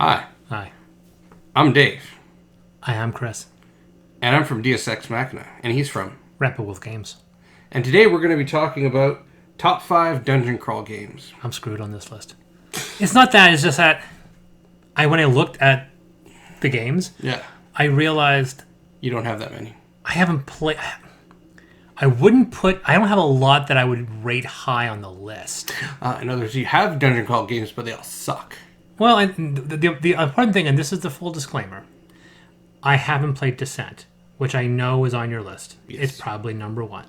Hi, Hi. I'm Dave, I am Chris. and I'm from Deus Ex Machina, and he's from. Rapid Wolf Games. And today we're going to be talking about top 5 dungeon crawl games. I'm screwed on this list. It's not that, it's just that when I looked at the games, Yeah. I realized You don't have that many. I haven't played... I don't have a lot that I would rate high on the list. In other words, you have dungeon crawl games, but they all suck. Well, the important thing, and this is the full disclaimer, I haven't played Descent, which I know is on your list. Yes. It's probably number 1.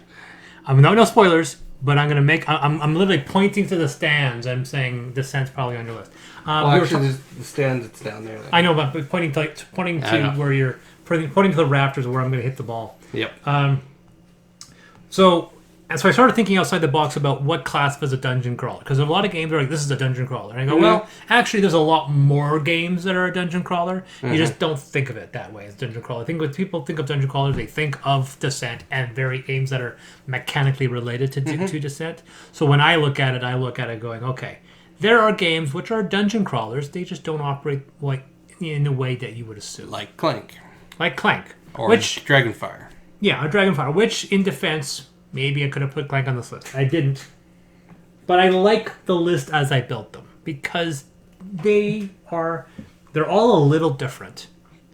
No spoilers, but I'm going to make... I'm literally pointing to the stands and saying Descent's probably on your list. Actually, the stands, it's down there. I know, but pointing to where you're... Pointing to the rafters where I'm going to hit the ball. Yep. So I started thinking outside the box about what class is a dungeon crawler. Because a lot of games are like, this is a dungeon crawler. And I go, well, actually, there's a lot more games that are a dungeon crawler. Mm-hmm. You just don't think of it that way as dungeon crawler. I think when people think of dungeon crawlers, they think of Descent and very games that are mechanically related to Descent. So when I look at it going, okay, there are games which are dungeon crawlers. They just don't operate like in the way that you would assume. Like Clank. Or Dragonfire. Yeah, a Dragonfire, which in defense, maybe I could have put Clank on this list. I didn't. But I like the list as I built them because they're all a little different.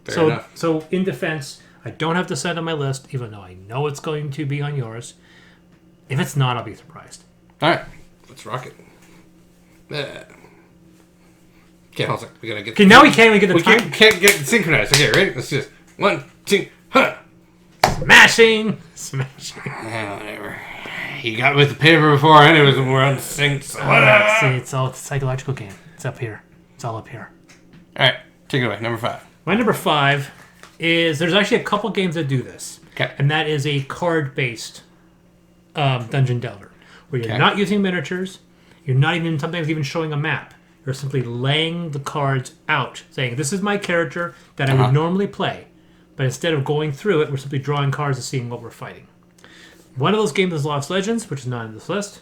Fair enough. So in defense, I don't have Descent on my list, even though I know it's going to be on yours. If it's not, I'll be surprised. All right, let's rock it. Okay, hold on. We gotta get. Okay, now we can't get the time. We can't get synchronized. Okay, ready? Let's just 1, 2, huh. Smashing. Whatever. You got with the paper before, anyways, when we're on sync. So See, it's a psychological game. It's up here. It's all up here. All right, take it away. Number 5. My number 5 is there's actually a couple games that do this. Okay. And that is a card-based dungeon delver, where you're not using miniatures. You're not even sometimes even showing a map. You're simply laying the cards out, saying, this is my character that I would normally play. But instead of going through it, we're simply drawing cards and seeing what we're fighting. One of those games is Lost Legends, which is not on this list.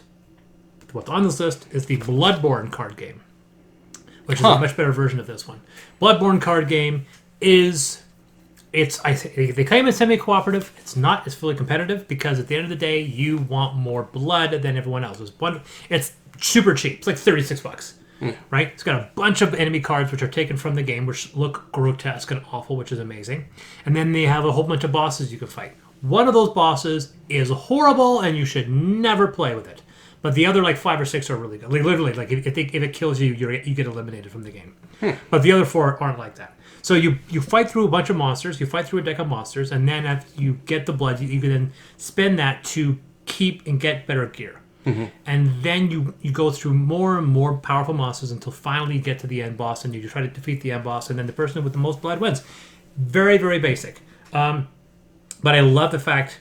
What's on this list is the Bloodborne card game, which is a much better version of this one. Bloodborne card game they claim it's semi-cooperative. It's fully competitive because at the end of the day, you want more blood than everyone else. It's super cheap. It's like $36. Right? It's got a bunch of enemy cards which are taken from the game, which look grotesque and awful, which is amazing. And then they have a whole bunch of bosses you can fight. One of those bosses is horrible, and you should never play with it. But the other 5 or 6 are really good. Literally, if it kills you, you get eliminated from the game. But the other 4 aren't like that. So you fight through a bunch of monsters, you fight through a deck of monsters, and then after you get the blood, you can then spend that to keep and get better gear. Mm-hmm. And then you go through more and more powerful monsters until finally you get to the end boss, and you try to defeat the end boss, and then the person with the most blood wins. Very, very basic. But I love the fact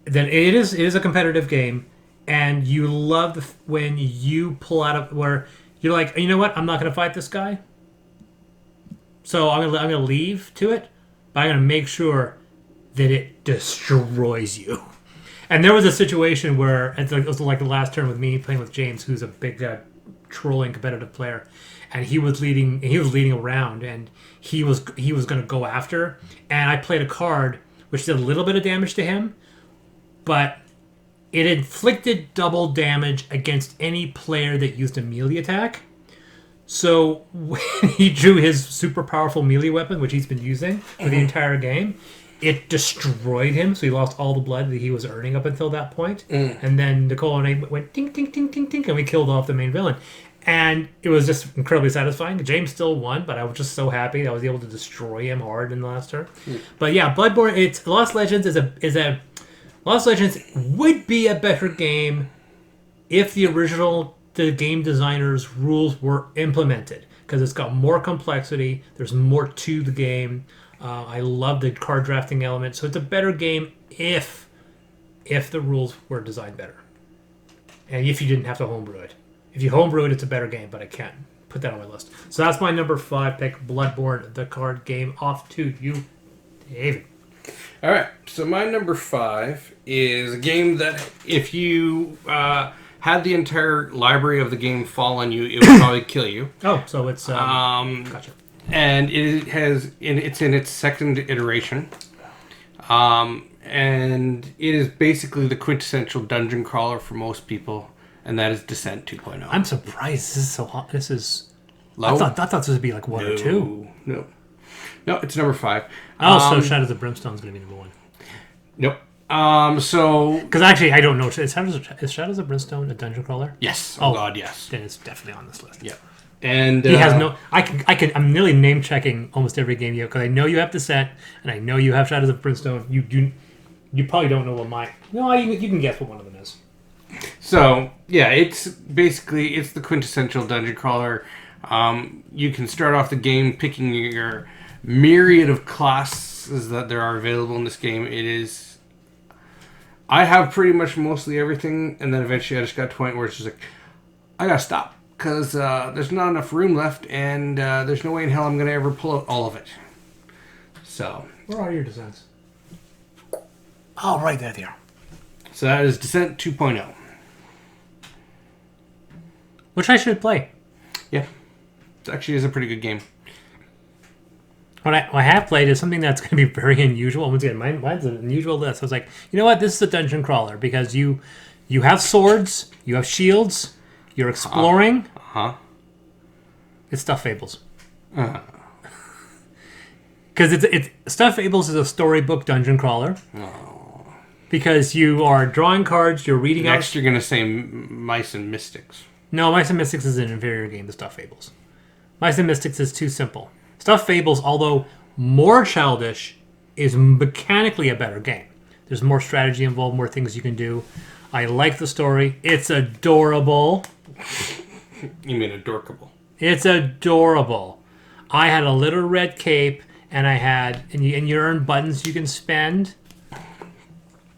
that it is a competitive game, and you love when you pull out of where you're like, you know what, I'm not going to fight this guy, so I'm gonna leave to it, but I'm going to make sure that it destroys you. And there was a situation where it was like the last turn with me playing with James, who's a big trolling competitive player, and he was leading a round, and he was going to go after, and I played a card which did a little bit of damage to him, but it inflicted double damage against any player that used a melee attack. So when he drew his super powerful melee weapon, which he's been using for the entire game, it destroyed him, so he lost all the blood that he was earning up until that point. And then Nicole and I went tink, tink, tink, tink, tink, and we killed off the main villain. And it was just incredibly satisfying. James still won, but I was just so happy that I was able to destroy him hard in the last turn. But yeah, Bloodborne, Lost Legends Lost Legends would be a better game if the game designer's rules were implemented, because it's got more complexity. There's more to the game. I love the card drafting element, so it's a better game if the rules were designed better, and if you didn't have to homebrew it. If you homebrew it, it's a better game, but I can't put that on my list. So that's my number 5 pick, Bloodborne, the card game. Off to you, David. All right, so my number 5 is a game that if you had the entire library of the game fall on you, it would probably kill you. Oh, so it's... Gotcha. and it's in its second iteration. And it is basically the quintessential dungeon crawler for most people, and that is Descent 2.0. I'm surprised this is so hot. This is low. I thought this would be like 1 or 2. No, it's number 5. So Shadows of Brimstone is going to be number 1. Nope. So because actually I don't know. Is Shadows of Brimstone a dungeon crawler? Yes. Oh God, yes. Then it's definitely on this list. Yeah. And he has no. I'm nearly name checking almost every game you have because I know you have Descent and I know you have Shadows of Brimstone. You probably don't know what mine. No, you can guess what one of them is. So yeah, it's the quintessential dungeon crawler. You can start off the game picking your myriad of classes that there are available in this game. I have pretty much mostly everything, and then eventually I just got to a point where it's just like, I gotta stop, because there's not enough room left, and there's no way in hell I'm going to ever pull out all of it. So. Where are your Descents? Oh, right there they are. So that is Descent 2.0. Which I should play. Yeah. It actually is a pretty good game. What I have played is something that's going to be very unusual. Once again, mine's an unusual list. I was like, you know what? This is a dungeon crawler because you have swords, you have shields, you're exploring. It's Stuff Fables. Because it's Stuff Fables is a storybook dungeon crawler. Because you are drawing cards, you're reading out. Next, you're going to say Mice and Mystics. No, Mice and Mystics is an inferior game to Stuff Fables. Mice and Mystics is too simple. Stuff Fables, although more childish, is mechanically a better game. There's more strategy involved, more things you can do. I like the story. It's adorable. You mean adorkable? It's adorable. I had a little red cape, and you earn buttons you can spend.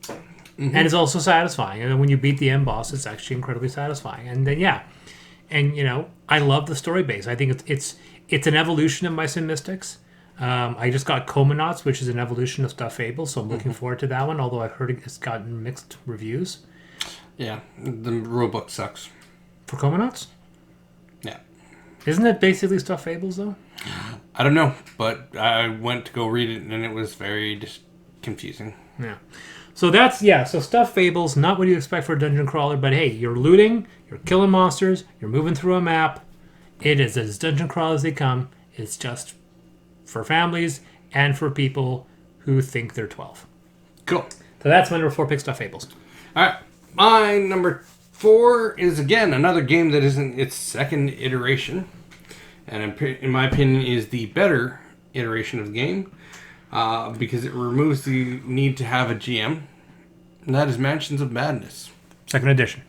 Mm-hmm. And it's also satisfying. And when you beat the end boss, it's actually incredibly satisfying. And then I love the story base. I think it's an evolution of Mice and Mystics. I just got Comanauts, which is an evolution of Stuff Fables, so I'm looking forward to that one. Although I've heard it's gotten mixed reviews. Yeah, the rulebook sucks for Comanauts. Yeah, isn't it basically Stuff Fables though? I don't know, but I went to go read it and it was very just confusing. Yeah. So so Stuff Fables, not what you expect for a dungeon crawler, but hey, you're looting, you're killing monsters, you're moving through a map. It is as dungeon crawl as they come. It's just for families and for people who think they're 12. Cool. So that's my number 4 pick, Stuff Fables. All right. My number 4 is, again, another game that is in its second iteration. And in my opinion is the better iteration of the game. Because it removes the need to have a GM. And that is Mansions of Madness. Second edition.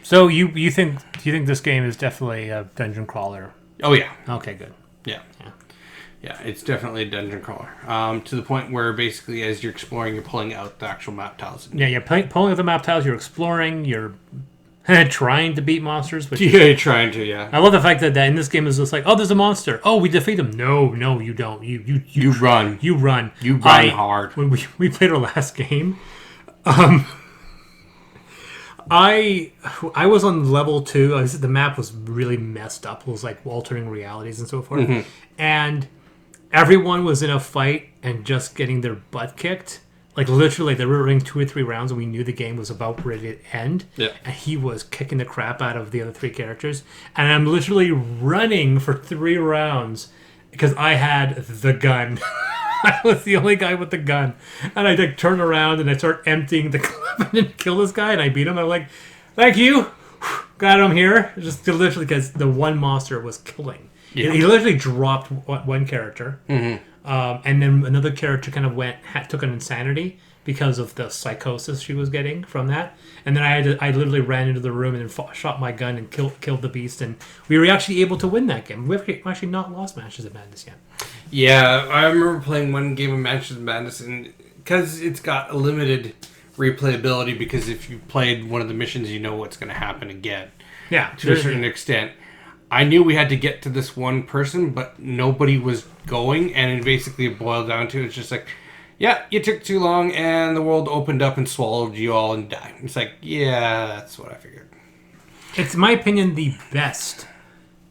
So do you think this game is definitely a dungeon crawler? Oh yeah. Okay, good. Yeah, it's definitely a dungeon crawler. To the point where basically as you're exploring, you're pulling out the actual map tiles. Yeah, you're pulling out the map tiles, you're exploring, you're trying to beat monsters. You're trying to, yeah. I love the fact that in this game is just like, oh, there's a monster. Oh, we defeat him. No, you don't. You run. You run. You run hard. When we played our last game, I was on level 2. The map was really messed up. It was like altering realities and so forth. Mm-hmm. And everyone was in a fight and just getting their butt kicked. Like literally, they were running 2 or 3 rounds, and we knew the game was about ready to end. Yeah. And he was kicking the crap out of the other 3 characters, and I'm literally running for 3 rounds because I had the gun. I was the only guy with the gun, and I turn around and I start emptying the clip and kill this guy, and I beat him. I'm like, "Thank you, got him here." Just literally because the one monster was killing. Yeah. He literally dropped one character. Mm-hmm. And then another character kind of took an insanity because of the psychosis she was getting from that. And then I literally ran into the room and then shot my gun and killed the beast. And we were actually able to win that game. We've actually not lost Mansions of Madness yet. Yeah, I remember playing one game of Mansions of Madness, and because it's got a limited replayability, because if you played one of the missions, you know what's going to happen again. Yeah, to a certain extent. I knew we had to get to this one person, but nobody was going, and it basically boiled down to it's just like, yeah, you took too long, and the world opened up and swallowed you all and died. It's like, yeah, that's what I figured. It's, in my opinion, the best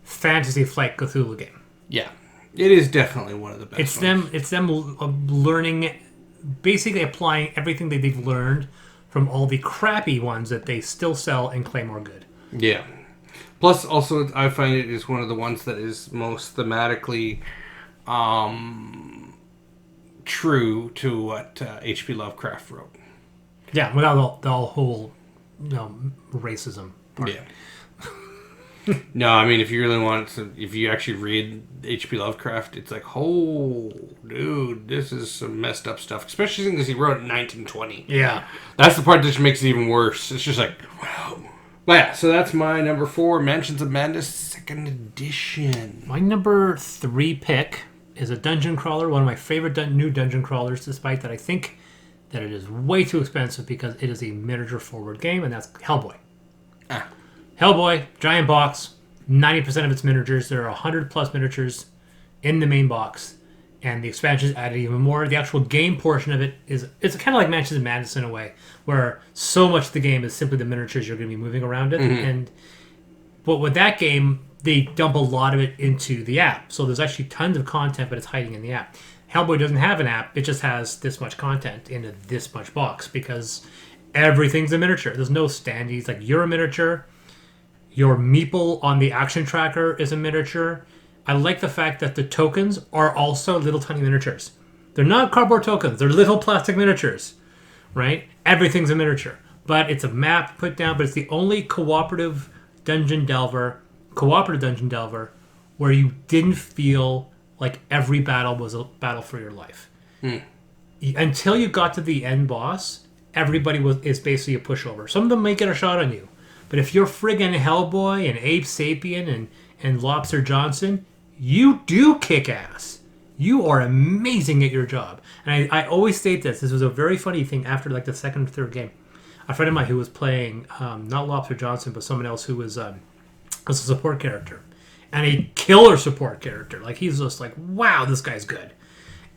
Fantasy Flight Cthulhu game. Yeah. It is definitely one of the best It's them learning, basically applying everything that they've learned from all the crappy ones that they still sell and claim are good. Yeah. Plus, also, I find it is one of the ones that is most thematically true to what H.P. Lovecraft wrote. Yeah, without the whole racism part. Yeah. No, I mean, if you really want to, if you actually read H.P. Lovecraft, it's like, oh, dude, this is some messed up stuff. Especially because he wrote it in 1920. Yeah. That's the part that just makes it even worse. It's just like, wow. But yeah, so that's my number 4, Mansions of Madness 2nd Edition. My number 3 pick is a dungeon crawler, one of my favorite new dungeon crawlers, despite that I think that it is way too expensive because it is a miniature forward game, and that's Hellboy. Hellboy, giant box, 90% of its miniatures. There are 100 plus miniatures in the main box, and the expansions added even more. The actual game portion of it it's kind of like Mansions of Madness in a way, where so much of the game is simply the miniatures you're going to be moving around it. But with that game, they dump a lot of it into the app. So there's actually tons of content, but it's hiding in the app. Hellboy doesn't have an app. It just has this much content in this much box because everything's a miniature. There's no standees. Like, you're a miniature. Your meeple on the action tracker is a miniature. I like the fact that the tokens are also little tiny miniatures. They're not cardboard tokens. They're little plastic miniatures, right? Everything's a miniature. But it's a map put down, but it's the only cooperative dungeon delver where you didn't feel like every battle was a battle for your life. Until you got to the end boss, everybody is basically a pushover. Some of them may get a shot on you. But if you're friggin' Hellboy and Abe Sapien and Lobster Johnson, you do kick ass. You are amazing at your job. And I always state this. This was a very funny thing after like the second or third game. A friend of mine who was playing, not Lobster Johnson, but someone else who was a support character. And a killer support character. Like, he's just like, wow, this guy's good.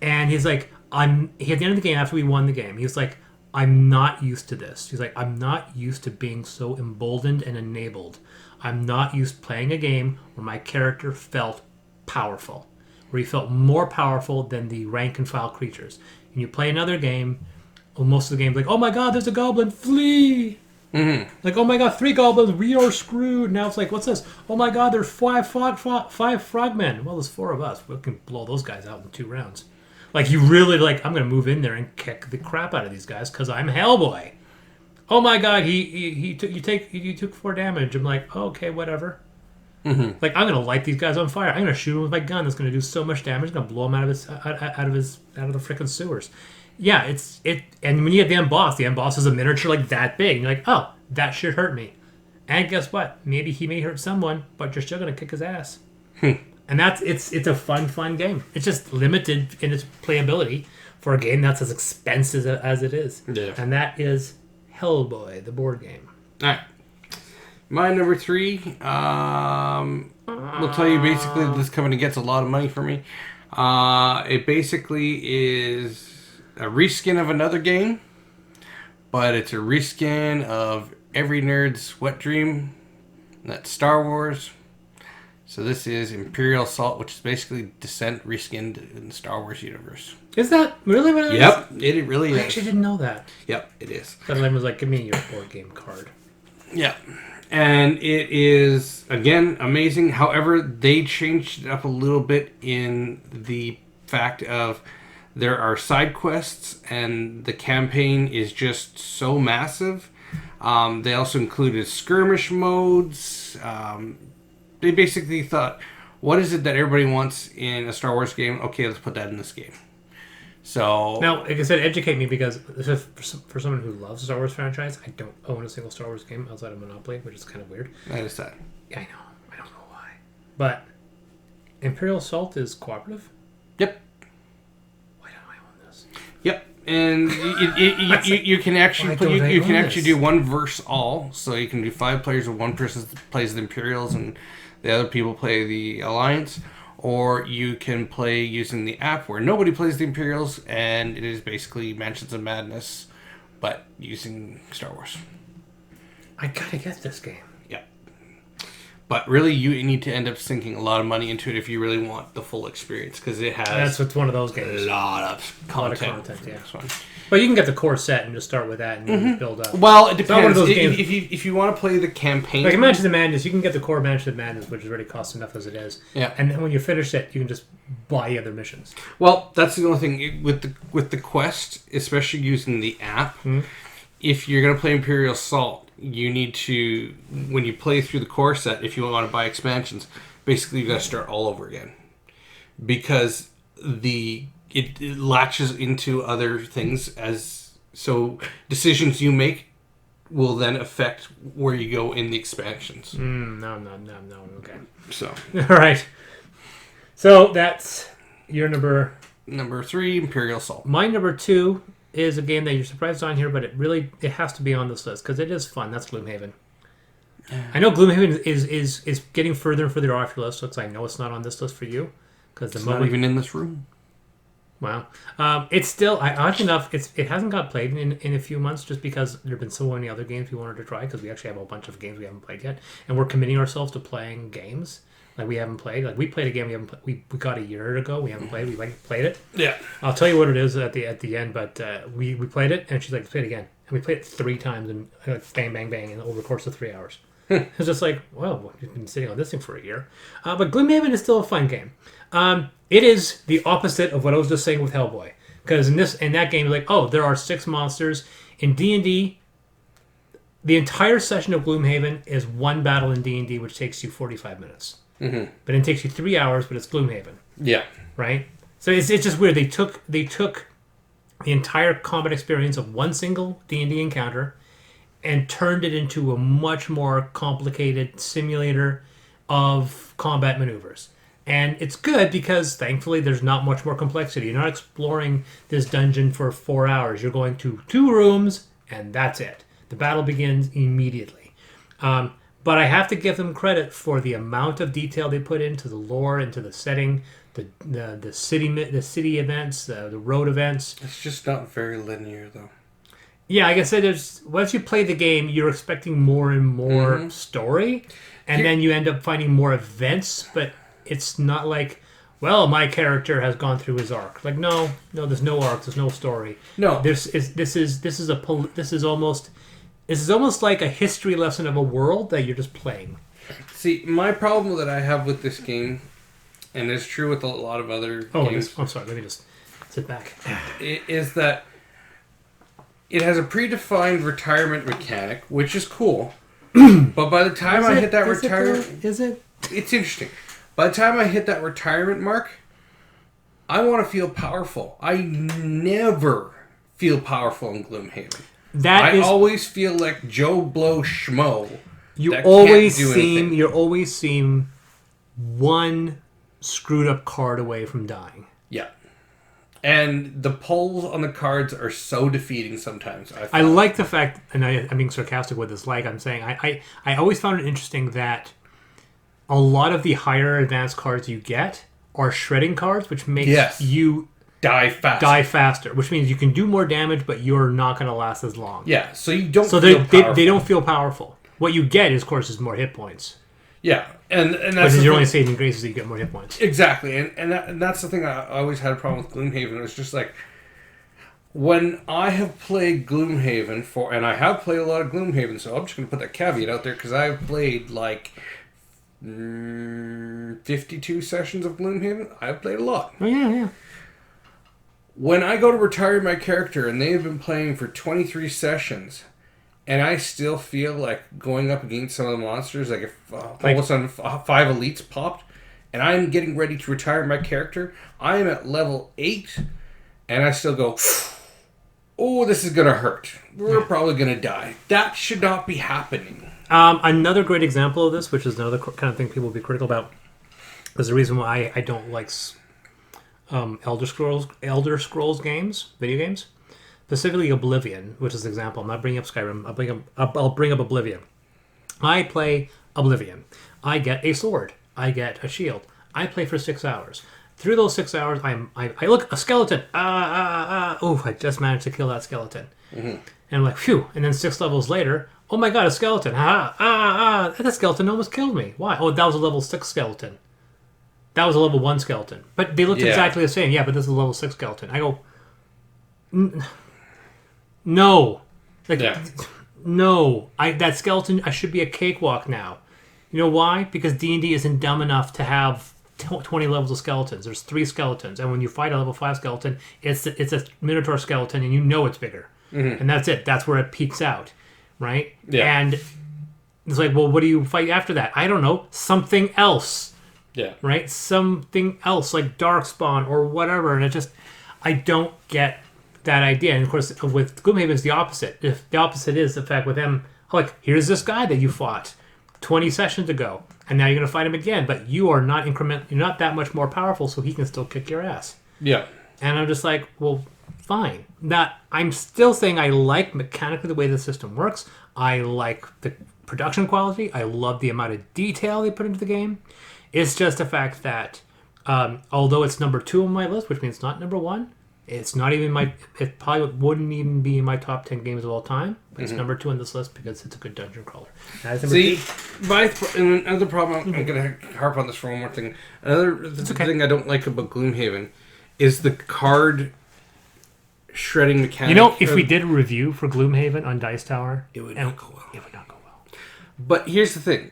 And he's like, at the end of the game, after we won the game, he's like, I'm not used to this. He's like, I'm not used to being so emboldened and enabled. I'm not used to playing a game where my character felt powerful, where he felt more powerful than the rank and file creatures. And you play another game, well, most of the game's like, oh my god, there's a goblin, flee! Mm-hmm. Like, oh my god, 3 goblins, we are screwed. Now it's like, what's this? Oh my god, there's 5 frogmen. Well, there's 4 of us. We can blow those guys out in 2 rounds. Like, you really, like, I'm going to move in there and kick the crap out of these guys because I'm Hellboy. Oh my god, you took 4 damage. I'm like, okay, whatever. Mm-hmm. Like, I'm going to light these guys on fire. I'm going to shoot him with my gun. That's going to do so much damage. I'm going to blow him out of the freaking sewers. Yeah, and when you get the end boss is a miniature like that big. And you're like, oh, that should hurt me. And guess what? Maybe he may hurt someone, but you're still going to kick his ass. And it's a fun game. It's just limited in its playability for a game that's as expensive as it is. Yeah. And that is Hellboy, the board game. All right. My number 3, will tell you basically this company gets a lot of money for me. It basically is a reskin of another game, but it's a reskin of every nerd's wet dream. And that's Star Wars. So this is Imperial Assault, which is basically Descent reskinned in the Star Wars universe. Is that really what it is? Yep, it really is. I actually didn't know that. Yep, it is. That line was like, give me your board game card. Yeah. And it is, again, amazing. However, they changed it up a little bit in the fact of there are side quests and the campaign is just so massive. They also included skirmish modes. They basically thought, what is it that everybody wants in a Star Wars game? Okay, let's put that in this game. So now, like I said, educate me, because for someone who loves the Star Wars franchise, I don't own a single Star Wars game outside of Monopoly, which is kind of weird. That is sad. Yeah, I know. I don't know why. But Imperial Assault is cooperative? Yep. Why don't I own this? Yep. And you can actually do one versus all, so you can do 5 players with one person plays the Imperials and the other people play the Alliance, or you can play using the app where nobody plays the Imperials, and it is basically Mansions of Madness, but using Star Wars. I gotta get this game. Yeah. But really, you need to end up sinking a lot of money into it if you really want the full experience, because it has That's what's one of those games. a lot of content. Yeah. This one. But you can get the core set and just start with that and just build up. Well, it It's not one of depends. those games. If you want to play the campaign, Like in Mansion of Madness, you can get the core Mansion of Madness, which already costs enough as it is. Yeah. And then when you finish it, you can just buy other missions. well, that's the only thing with the quest, especially using the app. If you're going to play Imperial Assault, you need to, when you play through the core set, if you want to buy expansions, basically you got to start all over again, because it latches into other things, so decisions you make will then affect where you go in the expansions. No. Okay. So All right. So that's your number 3, Imperial Assault. My number 2 is a game that you're surprised on here, but it has to be on this list because it is fun. That's Gloomhaven. I know Gloomhaven is getting further and further off your list, so I know it's not on this list for you. It's not even in this room. Wow. It's still, oddly enough, it hasn't got played in a few months just because there have been so many other games we wanted to try, because we actually have a bunch of games we haven't played yet, and we're committing ourselves to playing games like we haven't played. Like we played a game we got a year ago. We haven't played. We played it. Yeah. I'll tell you what it is at the end, but we played it, and she's like, let's play it again. And we played it 3 times, and bang, bang, bang, and over the course of 3 hours. It's just like, well, we've been sitting on this thing for a year. But Gloomhaven is still a fun game. It is the opposite of what I was just saying with Hellboy. Because in that game, you're like, oh, there are 6 monsters. In D&D, the entire session of Gloomhaven is one battle in D&D, which takes you 45 minutes. Mm-hmm. But it takes you 3 hours, but it's Gloomhaven. Yeah. Right? So it's just weird. They took the entire combat experience of one single D&D encounter and turned it into a much more complicated simulator of combat maneuvers. And it's good because, thankfully, there's not much more complexity. You're not exploring this dungeon for 4 hours. You're going to 2 rooms, and that's it. The battle begins immediately. But I have to give them credit for the amount of detail they put into the lore, into the setting, the city events, the road events. It's just not very linear, though. Yeah, like I said, once you play the game, you're expecting more and more story, and then you end up finding more events, but it's not like, well, my character has gone through his arc. Like, no, there's no arc, there's no story. No, this is almost like a history lesson of a world that you're just playing. See, my problem that I have with this game, and it's true with a lot of other games. I'm sorry, let me just sit back. Is that it has a predefined retirement mechanic, which is cool. But by the time I hit that retirement... Is it? It's interesting. By the time I hit that retirement mark, I want to feel powerful. I never feel powerful in Gloomhaven. I always feel like Joe Blow Schmo. You always seem one screwed up card away from dying. Yeah. And the pulls on the cards are so defeating sometimes. I like the fact, and I'm being sarcastic with this, like I'm saying, I always found it interesting that a lot of the higher advanced cards you get are shredding cards, which makes you die faster, which means you can do more damage, but you're not going to last as long. Yeah, so you don't. So they don't feel powerful. What you get, of course, is more hit points. Yeah, and that's your only saving grace is that you get more hit points. Exactly, and that's the thing I always had a problem with Gloomhaven. It was just like, when I have played Gloomhaven and I have played a lot of Gloomhaven, so I'm just going to put that caveat out there because I've played like 52 sessions of Gloomhaven. I've played a lot. Oh yeah. When I go to retire my character and they've been playing for 23 sessions, and I still feel like going up against some of the monsters, like if all of a sudden 5 elites popped, and I'm getting ready to retire my character, I am at level 8, and I still go, oh, this is going to hurt. We're probably going to die. That should not be happening. Another great example of this, which is another kind of thing people will be critical about, is the reason why I don't like Elder Scrolls games, video games, specifically Oblivion, which is an example. I'm not bringing up Skyrim. I'll bring up Oblivion. I play Oblivion. I get a sword. I get a shield. I play for 6 hours. Through those 6 hours, I look, a skeleton. Oh, I just managed to kill that skeleton. Mm-hmm. And I'm like, phew. And then 6 levels later, Oh my god, a skeleton. That skeleton almost killed me. Why? Oh, that was a level 6 skeleton. That was a level 1 skeleton. But they looked exactly the same. Yeah, but this is a level 6 skeleton. I go, no. Like, no. That skeleton, I should be a cakewalk now. You know why? Because D&D isn't dumb enough to have 20 levels of skeletons. There's 3 skeletons. And when you fight a level 5 skeleton, it's a Minotaur skeleton, and you know it's bigger. Mm-hmm. And that's it. That's where it peaks out. Right? Yeah. And it's like, well, what do you fight after that? I don't know. Something else. Yeah. Right? Something else, like Darkspawn or whatever. And it just, I don't get that idea. And of course, with Gloomhaven, it's the opposite. If the opposite is the fact with them, like, here's this guy that you fought 20 sessions ago, and now you're going to fight him again, but you are not you're not that much more powerful, so he can still kick your ass. Yeah. And I'm just like, well, fine. I'm still saying I like mechanically the way the system works. I like the production quality. I love the amount of detail they put into the game. It's just a fact that although it's number 2 on my list, which means not number 1, it's not even it probably wouldn't even be in my top 10 games of all time. But it's number 2 on this list because it's a good dungeon crawler. See, another problem, I'm going to harp on this for one more thing. Another thing I don't like about Gloomhaven is the card shredding mechanic. You know, if we did a review for Gloomhaven on Dice Tower, it would not go well. It would not go well. But here's the thing.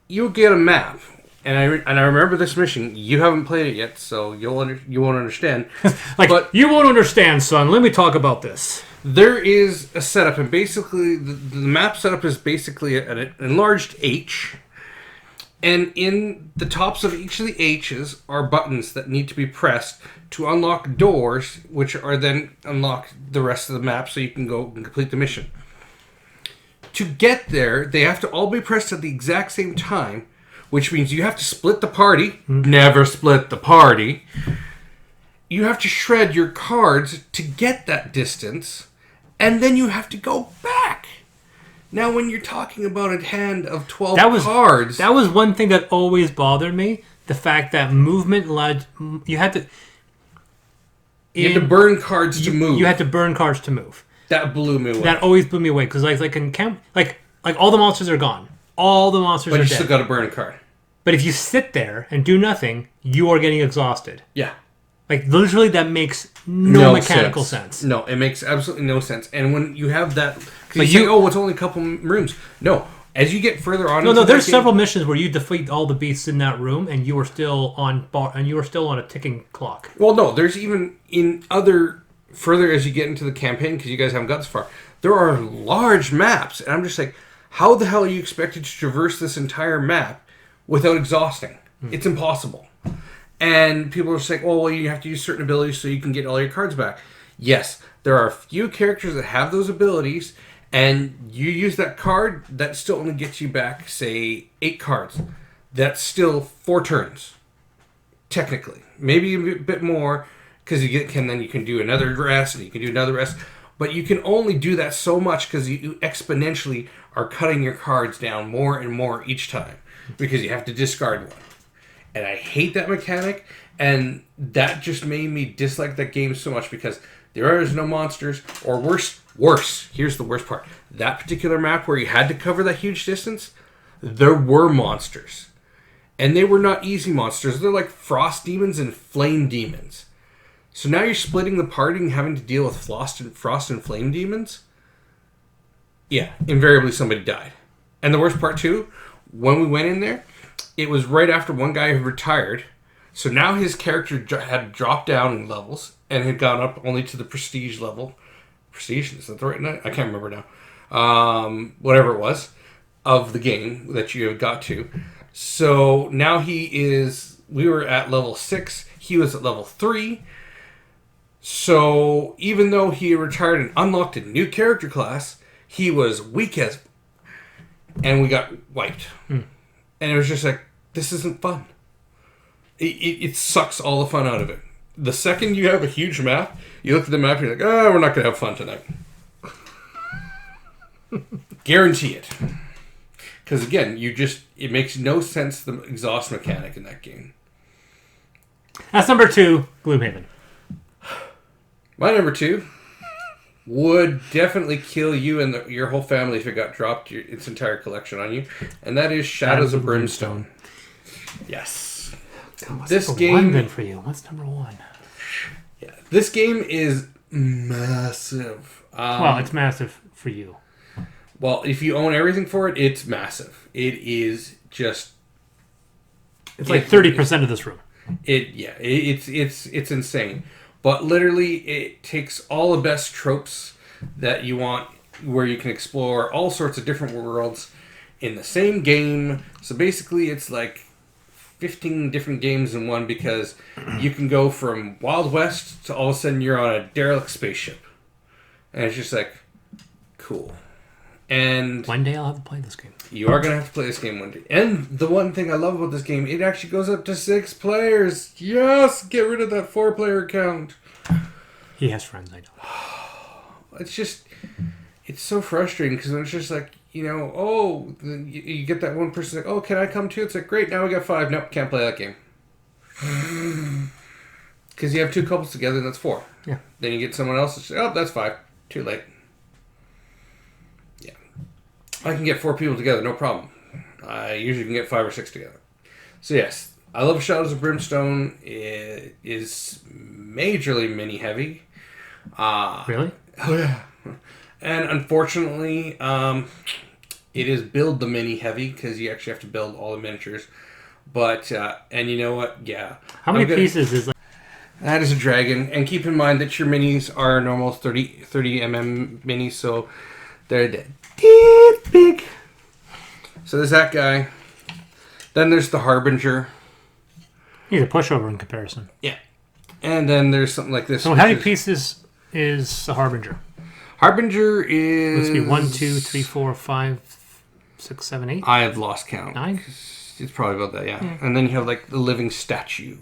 You'll get a map. And I remember this mission. You haven't played it yet, so you won't understand. But you won't understand, son. Let me talk about this. There is a setup, and basically the map setup is basically an enlarged H. And in the tops of each of the H's are buttons that need to be pressed to unlock doors, which are then unlock the rest of the map so you can go and complete the mission. To get there, they have to all be pressed at the exact same time, which means you have to split the party. Never split the party. You have to shred your cards to get that distance, and then you have to go back. Now, when you're talking about a hand of 12 cards... That was one thing that always bothered me. The fact that movement led... You had to... You had to burn cards to move. You had to burn cards to move. That blew me away. That always blew me away. Because like in camp... Like all the monsters are gone. All the monsters are dead. But you still got to burn a card. But if you sit there and do nothing, you are getting exhausted. Yeah. Like, literally, that makes no mechanical sense. No, it makes absolutely no sense. And when you have that... Because you say, it's only a couple rooms. No. As you get further on... No, there's several missions where you defeat all the beasts in that room, and you are still on a ticking clock. Well, no, there's even in other... Further as you get into the campaign, because you guys haven't got this far, there are large maps. And I'm just like, how the hell are you expected to traverse this entire map without exhausting? It's impossible. And people are saying, well, you have to use certain abilities so you can get all your cards back. Yes, there are a few characters that have those abilities, and you use that card, that still only gets you back, say, 8 cards. That's still 4 turns, technically. Maybe a bit more, because then you can do another rest, and you can do another rest. But you can only do that so much because you exponentially are cutting your cards down more and more each time, because you have to discard one. And I hate that mechanic, and that just made me dislike that game so much because there is no monsters, or worse, here's the worst part. That particular map where you had to cover that huge distance, there were monsters. And they were not easy monsters. They're like frost demons and flame demons. So now you're splitting the party and having to deal with frost and flame demons? Yeah, invariably somebody died. And the worst part too, when we went in there, it was right after one guy had retired. So now his character had dropped down in levels and had gone up only to the prestige level. Prestige? Is that the right name? I can't remember now. Whatever it was of the game that you have got to. So now we were at level 6. He was at level 3. So even though he retired and unlocked a new character class, he was weak as... And we got wiped. And it was just like, this isn't fun. It sucks all the fun out of it. The second you have a huge map, you look at the map and you're like, we're not going to have fun tonight. Guarantee it. Because again, it makes no sense, the exhaust mechanic in that game. That's number 2, Gloomhaven. My number 2 would definitely kill you and your whole family if it got dropped its entire collection on you, and that is Shadows of Brimstone. Yes. God, what's This number game one then for you? What's number one? Yeah, this game is massive. Well, it's massive for you. Well, if you own everything for it, it's massive. It is just. It's like 30% of this room. It's insane. But literally, it takes all the best tropes that you want, where you can explore all sorts of different worlds in the same game. So basically, it's like 15 different games in one, because you can go from Wild West to all of a sudden you're on a derelict spaceship. And it's just like, cool. And one day I'll have to play this game. You are going to have to play this game one day. And the one thing I love about this game, it actually goes up to 6 players. Yes! Get rid of that 4-player count. He has friends, I know. It's just, it's so frustrating, because it's just like, you get that one person like, oh, can I come too? It's like, great, now we got 5. Nope, can't play that game. Because you have 2 couples together, and that's 4. Yeah. Then you get someone else, oh, that's 5. Too late. Yeah. I can get 4 people together, no problem. I usually can get 5 or 6 together. So yes, I love Shadows of Brimstone. It is majorly mini-heavy. Really? Oh, yeah. And unfortunately, it is build the mini-heavy, because you actually have to build all the miniatures. But, and you know what? Yeah. How many pieces is that? That is a dragon. And keep in mind that your minis are normal 30 mm minis, so they're big. So there's that guy. Then there's the Harbinger. He's a pushover in comparison. Yeah. And then there's something like this. So how many pieces is the Harbinger? Harbinger is... Must be 1, 2, 3, 4, 5, 6, 7, 8. I have lost count. 9? It's probably about that, yeah. And then you have like the living statue.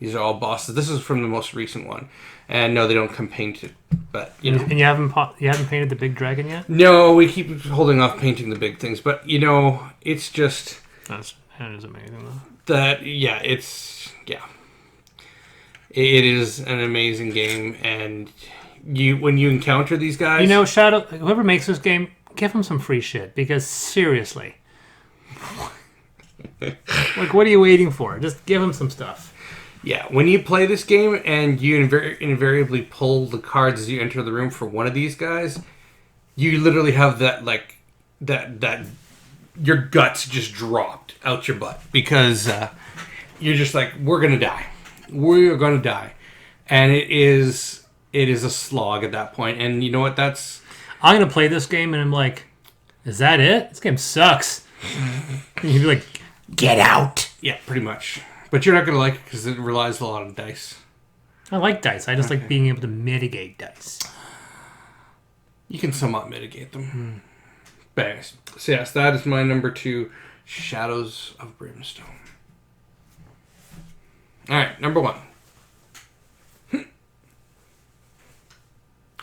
These are all bosses. This is from the most recent one. And no, they don't come painted. But, And you haven't painted the big dragon yet? No, we keep holding off painting the big things. But, it's just... That is amazing, though. It is an amazing game. And when you encounter these guys... Shadow, whoever makes this game, give them some free shit. Because, seriously... like, what are you waiting for? Just give them some stuff. Yeah, when you play this game and you invariably pull the cards as you enter the room for one of these guys, you literally have that, like, that your guts just dropped out your butt. Because you're just like, we're going to die. We're going to die. And it is a slog at that point. And you know what? I'm going to play this game and I'm like, is that it? This game sucks. And you'd be like, get out. Yeah, pretty much. But you're not going to like it because it relies a lot on dice. I like dice. I just like being able to mitigate dice. You can somewhat mitigate them. But anyways, so yes, that is my number 2, Shadows of Brimstone. Alright, number 1.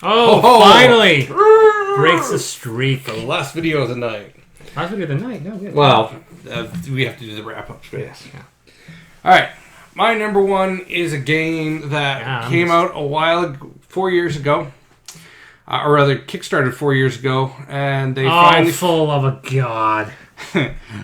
Finally! Breaks the streak. For the last video of the night. Last video of the night? No, good. Well, we have to do the wrap-up space. Yeah. Alright, my number 1 is a game that came out a while ago, 4 years ago. Or rather, kickstarted 4 years ago. And they finally... full of a god.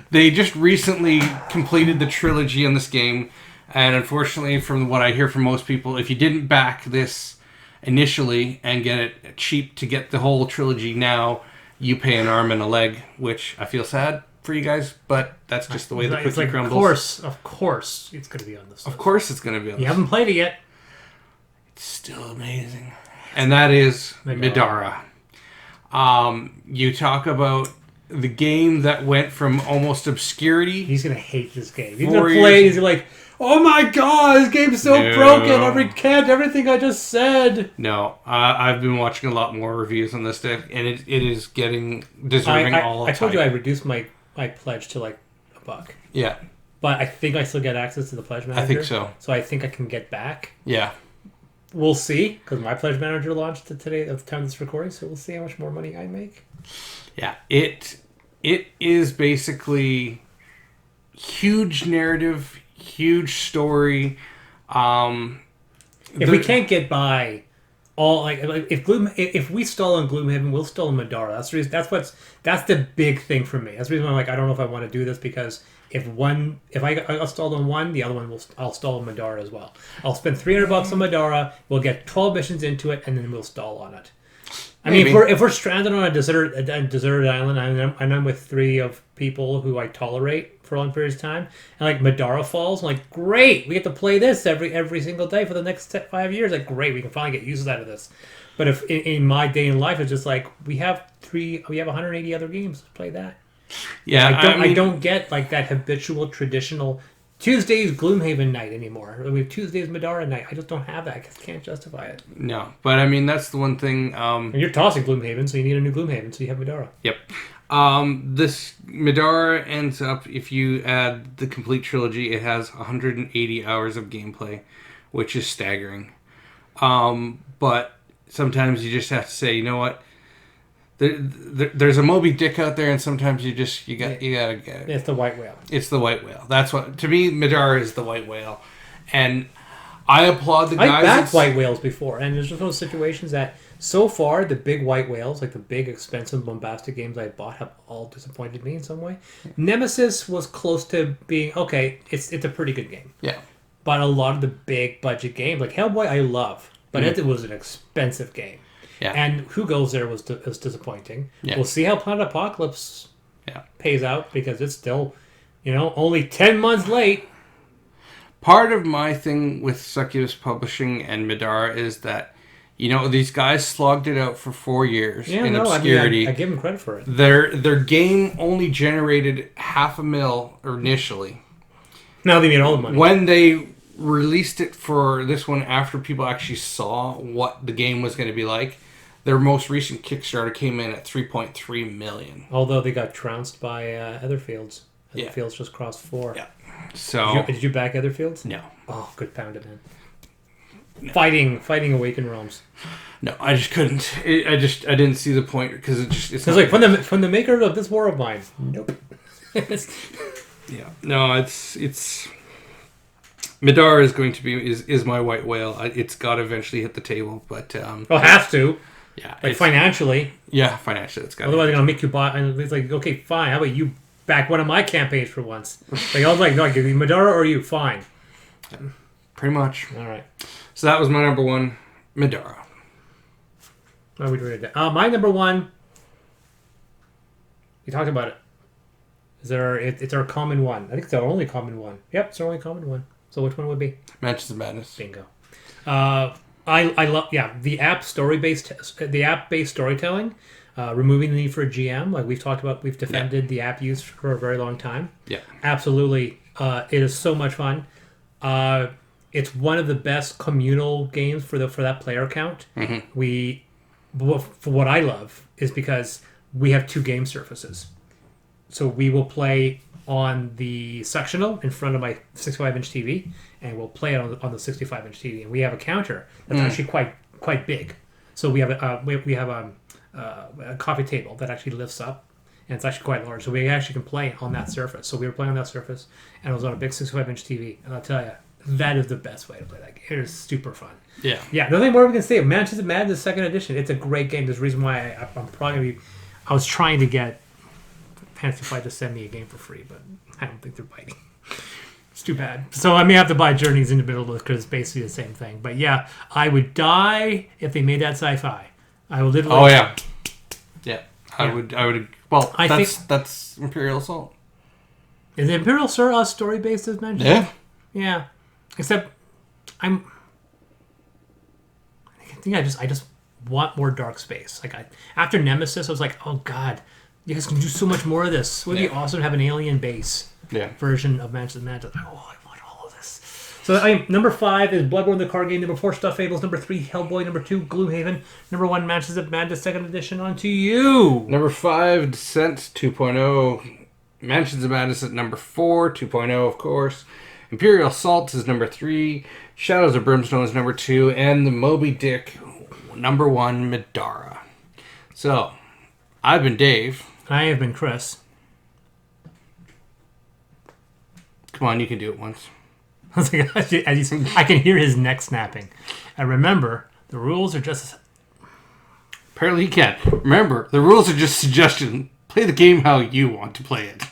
They just recently completed the trilogy on this game. And unfortunately, from what I hear from most people, if you didn't back this initially and get it cheap to get the whole trilogy now, you pay an arm and a leg, which I feel sad for you guys, but that's just the way the cookie crumbles. Of course, it's going to be on this list. Of course it's going to be on this list. You haven't played it yet. It's still amazing. And that is Midara. You talk about the game that went from almost obscurity. He's going to hate this game. He's going to play it, he's like, oh my god, this game's so broken. I recant everything I just said. No, I've been watching a lot more reviews on this deck, and it is getting deserving all the time. I told you I reduced my pledge to like $1. Yeah. But I think I still get access to the pledge manager. I think so. So I think I can get back. Yeah. We'll see, because my pledge manager launched today at the time of this recording, so we'll see how much more money I make. Yeah, it is basically huge narrative, huge story. If we can't get by all like if we stall on Gloomhaven, we'll stall on Madara. That's the reason, that's the big thing for me. That's the reason why I'm like, I don't know if I want to do this, because if I'll stall on one, the other one I'll stall on Madara as well. I'll spend $300 on Madara. We'll get 12 missions into it, and then we'll stall on it. I mean, if we're stranded on a deserted island, and I'm with 3 of people who I tolerate for long periods of time, and like Madara falls, I'm like, great, we get to play this every single day for the next 5 years. Like, great, we can finally get used out of this. But if in my day in life, it's just like we have 180 other games. Let's play that. Yeah, I don't get like that habitual traditional Tuesday's Gloomhaven night anymore. We have Tuesday's Madara night. I just don't have that. I just can't justify it. No, but I mean, that's the one thing. And you're tossing Gloomhaven, so you need a new Gloomhaven, so you have Madara. Yep. This Madara ends up, if you add the complete trilogy, it has 180 hours of gameplay, which is staggering. But sometimes you just have to say, you know what? There's a Moby Dick out there, and sometimes you gotta get it. It's the white whale. It's the white whale. That's what, to me, Madara is the white whale, and I applaud the guys. I've backed white whales before, and there's just those situations that so far the big white whales, like the big expensive bombastic games I bought, have all disappointed me in some way. Nemesis was close to being okay. It's a pretty good game. Yeah, but a lot of the big budget games, like Hellboy, I love, but it was an expensive game. Yeah. And Who Goes There was disappointing. Yeah. We'll see how Planet Apocalypse pays out, because it's still, only 10 months late. Part of my thing with Succubus Publishing and Madara is that, these guys slogged it out for 4 years in obscurity. I give them credit for it. Their game only generated $500,000 initially. Now they need all the money. When they released it for this one, after people actually saw what the game was going to be like, their most recent Kickstarter came in at $3.3 million. Although they got trounced by Etherfields. Etherfields just crossed 4. Yeah. So did you back Etherfields? No. Oh, good pound it, man. No. Fighting Awakened Realms. No, I just couldn't. I didn't see the point, because it's like from the maker of This War of Mine. Nope. Yeah. No, it's Madara is going to be is my white whale. It's got to eventually hit the table, but have to. Yeah, like financially. Yeah, financially, it's got. Otherwise, they're gonna make you buy. And it's like, okay, fine. How about you back one of my campaigns for once? Like, I was like, no, I give you Madara or you. Fine. Yeah, pretty much. All right. So that was my number one, Madara. Oh, we doing it. My number one. You talked about it. It's our common one. I think it's our only common one. Yep, it's our only common one. So which one would be? Mansions of Madness. Bingo. I love the app-based storytelling, removing the need for a GM. Like we've talked about, we've defended the app use for a very long time. Yeah, absolutely. It is so much fun. It's one of the best communal games for that player count. Mm-hmm. For what I love is because we have 2 game surfaces, so we will play on the sectional in front of my 65-inch TV, and we'll play it on the 65-inch TV. And we have a counter that's actually quite big. So we have a coffee table that actually lifts up, and it's actually quite large. So we actually can play on that surface. So we were playing on that surface, and it was on a big 65-inch TV. And I'll tell you, that is the best way to play that game. It is super fun. Yeah. Yeah. Nothing more we can say. Mansions of Madness 2nd Edition. It's a great game. There's a reason why I'm probably going to be... I was trying to get Fantasy Flight to send me a game for free, but I don't think they're biting. It's too bad. So I may have to buy Journeys into Middle Earth, because it's basically the same thing. But yeah, I would die if they made that sci-fi. I would literally... Oh, yeah. Yeah. I would... Well, that's Imperial Assault. Is Imperial Assault story-based as mentioned? Yeah. Yeah. Except I think I just want more dark space. Like after Nemesis, I was like, oh god, you guys can do so much more of this. It would be awesome to have an alien base version of Mansions of Madness. Oh, I want all of this. So number 5 is Bloodborne, the card game. Number 4, Stuffed Fables. Number 3, Hellboy. Number 2, Gloomhaven. Number 1, Mansions of Madness 2nd Edition. On to you. Number 5, Descent 2.0. Mansions of Madness at number 4, 2.0, of course. Imperial Assault is number 3. Shadows of Brimstone is number 2. And the Moby Dick, number 1, Madara. So, I've been Dave. I have been Chris. Come on, you can do it once. I can hear his neck snapping. And remember, The rules are just... Apparently he can. Remember, the rules are just suggestion. Play the game how you want to play it.